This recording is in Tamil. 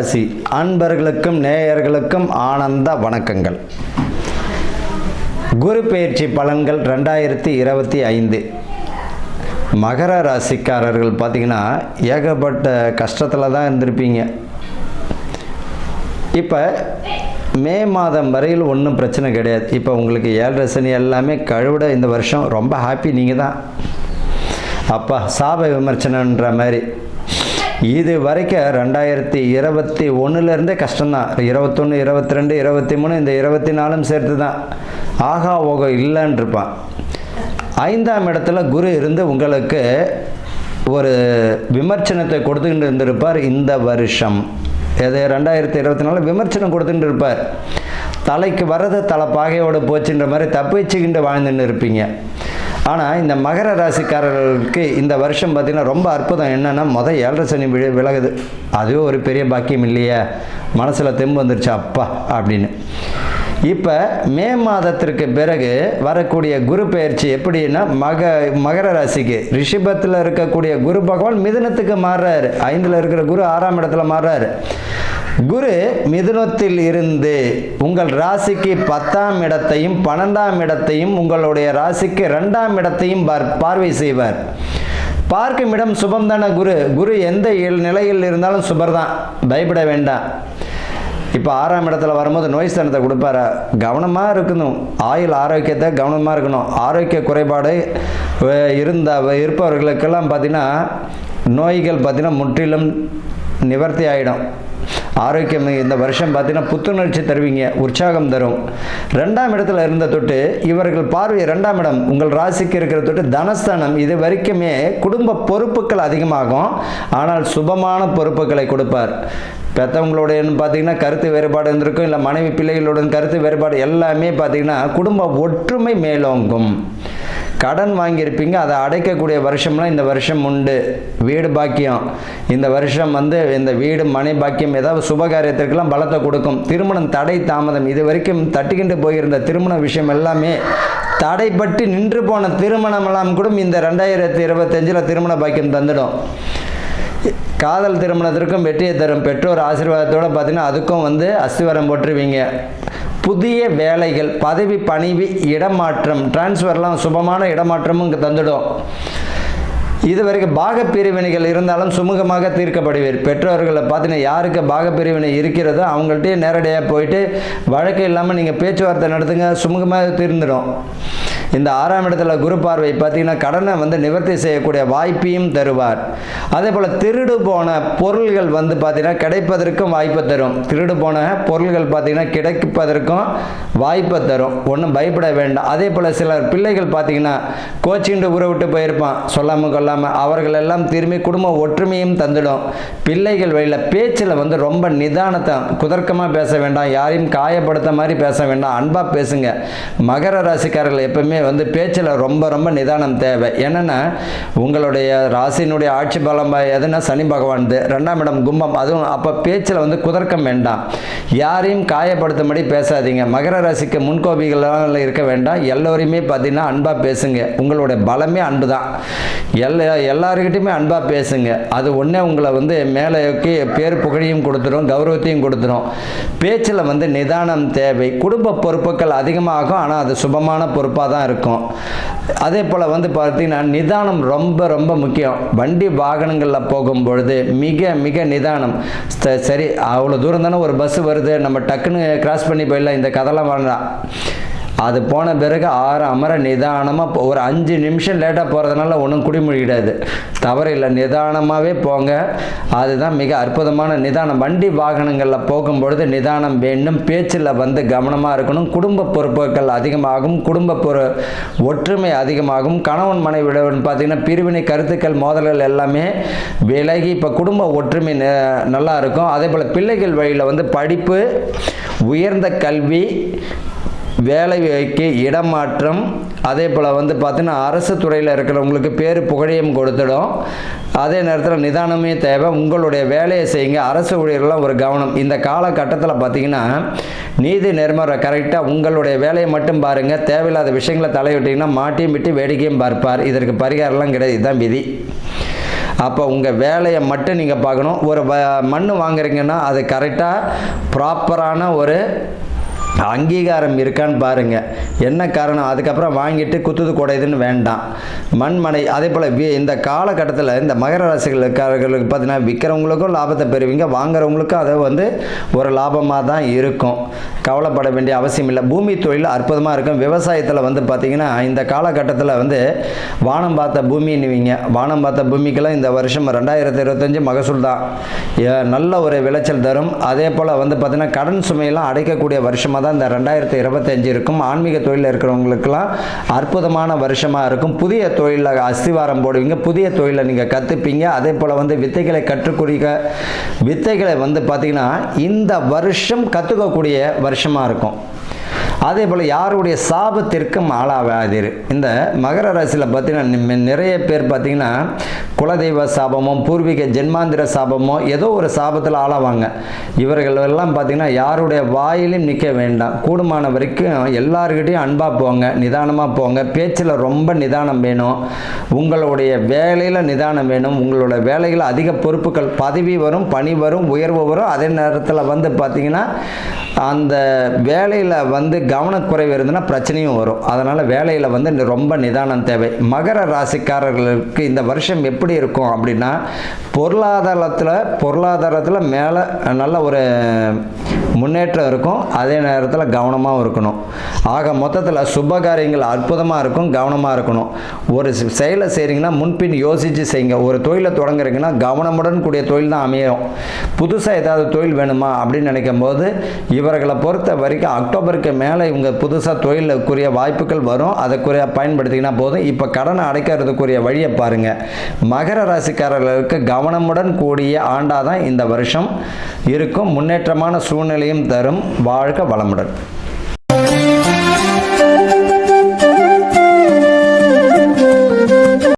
ராசி அன்பர்களுக்கும் நேயர்களுக்கும் ஆனந்த வணக்கங்கள். குரு பெயர்ச்சி பலன்கள் 2025. மகர ராசிக்காரர்கள் பார்த்திங்கன்னா ஏகப்பட்ட கஷ்டத்தில் தான் இருந்திருப்பீங்க. இப்போ மே மாதம் வரையில் ஒன்றும் பிரச்சனை கிடையாது. இப்போ உங்களுக்கு 7 சனி எல்லாமே கழுவிட இந்த வருஷம் ரொம்ப ஹாப்பி. நீங்கள் தான் அப்பா சாப விமர்சனன்ற மாதிரி. இது வரைக்கும் 2021 கஷ்டம்தான். 21, 22, 23 இந்த 24 சேர்த்து தான் ஆகா ஓகம் இல்லைன்னு இருப்பான். 5ஆம் இடத்துல குரு இருந்து உங்களுக்கு ஒரு விமர்சனத்தை கொடுத்துக்கிட்டு இருந்திருப்பார். இந்த வருஷம் இது 2024 விமர்சனம் கொடுத்துட்டு இருப்பார். தலைக்கு வர்றது தலை பாகையோடு போச்சுன்ற மாதிரி தப்பிச்சுக்கிட்டு வாழ்ந்துன்னு இருப்பீங்க. ஆனால் இந்த மகர ராசிக்காரர்களுக்கு இந்த வருஷம் பார்த்திங்கன்னா ரொம்ப அற்புதம். என்னென்னா 7 சனி விலகுது. அதுவே ஒரு பெரிய பாக்கியம் இல்லையா? மனசில் தெம்பு வந்துருச்சு அப்பா அப்படின்னு. இப்போ மே மாதத்திற்கு பிறகு வரக்கூடிய குரு பெயர்ச்சி எப்படின்னா மகர ராசிக்கு ரிஷபத்தில் இருக்கக்கூடிய குரு பகவான் மிதுனத்துக்கு மாறுறாரு. 5ல் இருக்கிற குரு 6ஆம் இடத்துல மாறுறாரு. குரு மிதுனத்தில் இருந்து உங்கள் ராசிக்கு 10ஆம் இடத்தையும் 12ஆம் இடத்தையும் உங்களுடைய ராசிக்கு 2ஆம் இடத்தையும் பார்வை செய்வார். பார்க்கும் இடம் சுபம் தானே. குரு எந்த நிலையில் இருந்தாலும் சுபர் தான், பயப்பட வேண்டாம். இப்போ 6ஆம் இடத்துல வரும்போது நோய் ஸ்தானத்தை கொடுப்பாரு. கவனமாக இருக்கணும். ஆயுள் ஆரோக்கியத்தை கவனமாக இருக்கணும். ஆரோக்கிய குறைபாடு இருப்பவர்களுக்கெல்லாம் பார்த்திங்கன்னா நோய்கள் பார்த்திங்கன்னா முற்றிலும் நிவர்த்தி ஆகிடும். ஆரோக்கியம் இந்த வருஷம் பார்த்தீங்கன்னா புத்துணர்ச்சி தருவீங்க, உற்சாகம் தரும். 2ஆம் இடத்துல இருந்த தொட்டு இவர்கள் பார்வை 2ஆம் இடம் உங்கள் ராசிக்கு இருக்கிற தொட்டு தனஸ்தானம். இது வரைக்குமே குடும்ப பொறுப்புகள் அதிகமாகும். ஆனால் சுபமான பொறுப்புகளை கொடுப்பார். பெற்றவங்களோட பார்த்தீங்கன்னா கருத்து வேறுபாடு இருந்திருக்கும், இல்லை மனைவி பிள்ளைகளுடன் கருத்து வேறுபாடு எல்லாமே பார்த்தீங்கன்னா குடும்ப ஒற்றுமை மேலோங்கும். கடன் வாங்கியிருப்பீங்க, அதை அடைக்கக்கூடிய வருஷம்லாம் இந்த வருஷம் உண்டு. வீடு பாக்கியம் இந்த வருஷம் இந்த வீடு மனை பாக்கியம் ஏதாவது சுபகாரியத்திற்கெல்லாம் பலத்தை கொடுக்கும். திருமணம் தடை தாமதம் இது வரைக்கும் தட்டிக்கிட்டு போயிருந்த திருமண விஷயம் எல்லாமே தடைப்பட்டு நின்று போன திருமணம் எல்லாம் கூட இந்த 2025 திருமண பாக்கியம் தந்துடும். காதல் திருமணத்திற்கும் வெற்றியை தரும். பெற்றோர் ஆசீர்வாதத்தோடு பார்த்தீங்கன்னா அதுக்கும் அஸ்திவாரம் போட்டுருவீங்க. புதிய வேலைகள், பதவி பணிவி இடமாற்றம், டிரான்ஸ்ஃபர்லாம் சுபமான இடமாற்றமும் இங்கே தந்துடும். இதுவரைக்கும் பாகப்பிரிவினைகள் இருந்தாலும் சுமூகமாக தீர்க்கப்படுவீர். பெற்றோர்களை பார்த்தீங்கன்னா யாருக்கு பாகப்பிரிவினை இருக்கிறதோ அவங்கள்ட்டே நேரடியாக போயிட்டு வழக்கு இல்லாமல் நீங்கள் பேச்சுவார்த்தை நடத்துங்க, சுமூகமாக தீர்ந்துடும். இந்த 6ஆம் இடத்துல குரு பார்வை பார்த்தீங்கன்னா கடனை நிவர்த்தி செய்யக்கூடிய வாய்ப்பையும் தருவார். அதே போல் திருடு போன பொருள்கள் பார்த்தீங்கன்னா கிடைப்பதற்கும் வாய்ப்பை தரும். திருடு போன பொருள்கள் பார்த்தீங்கன்னா கிடைப்பதற்கும் வாய்ப்பை தரும். ஒன்றும் பயப்பட வேண்டாம். அதே போல் சிலர் பிள்ளைகள் பார்த்தீங்கன்னா கோச்சிண்டு ஊரை விட்டு போயிருப்பான் சொல்லாமல் கொள்ளாமல், அவர்கள் எல்லாம் திரும்பி குடும்ப ஒற்றுமையும் தந்துடும். பிள்ளைகள் வழியில் பேச்சில் ரொம்ப நிதானத்தை குதர்க்கமாக பேச வேண்டாம், யாரையும் காயப்படுத்த மாதிரி பேச வேண்டாம், அன்பாக பேசுங்க. மகர ராசிக்காரர்கள் எப்பவுமே பேச்சில் ரொம்ப ரொம்ப நிதானம் தேவை. என்னென்னா உங்களுடைய ராசியினுடைய ஆட்சி பலம் எதுனா சனி பகவான் 2ஆம் இடம் கும்பம். அதுவும் அப்போ பேச்சில் குதர்க்கம் வேண்டாம், யாரையும் காயப்படுத்தும்படி பேசாதீங்க. மகர ராசிக்கு முன்கோபிகளால் இருக்க வேண்டாம். எல்லோரையுமே பார்த்தீங்கன்னா அன்பாக பேசுங்க. உங்களுடைய பலமே அன்பு தான். எல்லாருக்கிட்டையுமே அன்பாக பேசுங்க. அது ஒன்றே உங்களை மேலேக்கு பேர் புகழையும் கொடுத்துரும், கௌரவத்தையும் கொடுத்துரும். பேச்சில் நிதானம் தேவை. குடும்ப பொறுப்புகள் அதிகமாகும், ஆனால் அது சுபமான பொறுப்பாக தான் இருக்கும். அதே போல் பார்த்தீங்கன்னா நிதானம் ரொம்ப ரொம்ப முக்கியம். வண்டி வாகனங்களில் போகும்பொழுது மிக மிக நிதானம். சரி அவ்வளோ தூரம் தானே ஒரு பஸ் வருது, நம்ம டக்குன்னு கிராஸ் பண்ணி போயிடலாம், இந்த கதைலாம் வேண்டாம். அது போன பிறகு அமர நிதானமாக ஒரு 5 நிமிஷம் லேட்டாக போகிறதுனால ஒன்றும் குடிமொழிகிடாது, தவறில்லை. நிதானமாகவே போங்க. அதுதான் மிக அற்புதமான நிதானம். வண்டி வாகனங்களில் போகும்பொழுது நிதானம் வேண்டும். பேச்சில் கவனமாக இருக்கணும். குடும்ப பொறுப்புகள் அதிகமாகும், குடும்ப ஒற்றுமை அதிகமாகும். கணவன் மனைவியுடன் பார்த்தீங்கன்னா பிரிவினை கருத்துக்கள் மோதல்கள் எல்லாமே விலகி இப்போ குடும்ப ஒற்றுமை நல்லா இருக்கும். அதே போல் பிள்ளைகள் வழியில் படிப்பு, உயர்ந்த கல்வி, வேலைக்கு இடமாற்றம், அதே போல் பார்த்தீங்கன்னா அரசு துறையில் இருக்கிறவங்களுக்கு பேர் புகழையும் கொடுத்துடும். அதே நேரத்தில் நிதானமே தேவை. உங்களுடைய வேலையை செய்யுங்க. அரசு ஊழியர்கள்லாம் ஒரு கவனம். இந்த காலகட்டத்தில் பார்த்தீங்கன்னா நீதி நேர்மறை கரெக்டாக உங்களுடைய வேலையை மட்டும் பாருங்கள். தேவையில்லாத விஷயங்களை தலையிட்டிங்கன்னா மாட்டியும் விட்டு வேடிக்கையும் பார்ப்பார். இதற்கு பரிகாரம்லாம் கிடையாது, இதுதான் விதி. அப்போ உங்கள் வேலையை மட்டும் நீங்கள் பார்க்கணும். ஒரு மண் வாங்குறீங்கன்னா அது கரெக்டாக ப்ராப்பரான ஒரு அங்கீகாரம் இருக்கான்னு பாருங்கள். என்ன காரணம், அதுக்கப்புறம் வாங்கிட்டு குத்துது குடையுதுன்னு வேண்டாம். மண்மனை அதே போல் இந்த காலகட்டத்தில் இந்த மகர ராசிகளுக்காரர்களுக்கு பார்த்தீங்கன்னா விற்கிறவங்களுக்கும் லாபத்தை பெறுவீங்க, வாங்குறவங்களுக்கும் அதை ஒரு லாபமாக தான் இருக்கும். கவலைப்பட வேண்டிய அவசியம் இல்லை. பூமி தொழில் அற்புதமாக இருக்கும். விவசாயத்தில் பார்த்தீங்கன்னா இந்த காலகட்டத்தில் வானம் பார்த்த பூமின்னுவீங்க. வானம் பார்த்த பூமிக்கெல்லாம் இந்த வருஷம் 2025 மகசூல் தான் நல்ல ஒரு விளைச்சல் தரும். அதே போல் பார்த்தீங்கன்னா கடன் சுமையெல்லாம் அடைக்கக்கூடிய வருஷமாக தான் இந்த 2025 இருக்கும். ஆன்மீக தொழிலில் இருக்கிறவங்களுக்கெல்லாம் அற்புதமான வருஷமாக இருக்கும். புதிய தொழிலில் அஸ்திவாரம் போடுவீங்க, புதிய தொழிலை நீங்கள் கற்றுப்பீங்க. அதே போல் வித்தைகளை கற்றுக்கூடிய வித்தைகளை பார்த்தீங்கன்னா இந்த வருஷம் கற்றுக்கக்கூடிய வருஷமாக இருக்கும். அதே போல் யாருடைய சாபத்திற்கும் ஆளாகாதீர். இந்த மகர ராசியில் பார்த்தீங்கன்னா நிறைய பேர் பார்த்தீங்கன்னா குலதெய்வ சாபமோ பூர்வீக ஜென்மாந்திர சாபமோ ஏதோ ஒரு சாபத்தில் ஆளாவாங்க. இவர்கள் எல்லாம் பார்த்தீங்கன்னா யாருடைய வாயிலும் நிற்க வேண்டாம். கூடுமான வரைக்கும் எல்லாருக்கிட்டையும் அன்பாக போங்க, நிதானமாக போங்க. பேச்சில் ரொம்ப நிதானம் வேணும். உங்களுடைய வேலையில் நிதானம் வேணும். உங்களோட வேலையில் அதிக பொறுப்புகள், பதவி வரும், பணி வரும், உயர்வு வரும். அதே நேரத்தில் பார்த்தீங்கன்னா அந்த வேலையில் கவனக்குறைவு இருந்ததுன்னா பிரச்சனையும் வரும். அதனால் வேலையில் ரொம்ப நிதானம் தேவை. மகர ராசிக்காரர்களுக்கு இந்த வருஷம் எப்படி இருக்கும் அப்படின்னா பொருளாதாரத்தில் மேலே நல்ல ஒரு முன்னேற்றம் இருக்கும். அதே நேரத்தில் கவனமாகவும் இருக்கணும். ஆக மொத்தத்தில் சுபகாரியங்கள் அற்புதமாக இருக்கும். கவனமாக இருக்கணும். ஒரு செயலை செய்கிறீங்கன்னா முன்பின் யோசித்து செய்யுங்க. ஒரு தொழிலை தொடங்குறீங்கன்னா கவனமுடன் கூடிய தொழில் தான் அமையும். புதுசாக ஏதாவது தொழில் வேணுமா அப்படின்னு நினைக்கும் போது இவர்களை பொறுத்த வரைக்கும் அக்டோபருக்கு மேலே இவங்க புதுசாக தொழிலுக்குரிய வாய்ப்புகள் வரும். அதுக்குரிய பயன்படுத்திங்கன்னா போதும். இப்போ கடனை அடைக்கிறதுக்குரிய வழியை பாருங்கள். மகர ராசிக்காரர்களுக்கு கவனமுடன் கூடிய ஆண்டாக தான் இந்த வருஷம் இருக்கும். முன்னேற்றமான சூழ்நிலையும் தரும். வாழ்க வளமுடன்.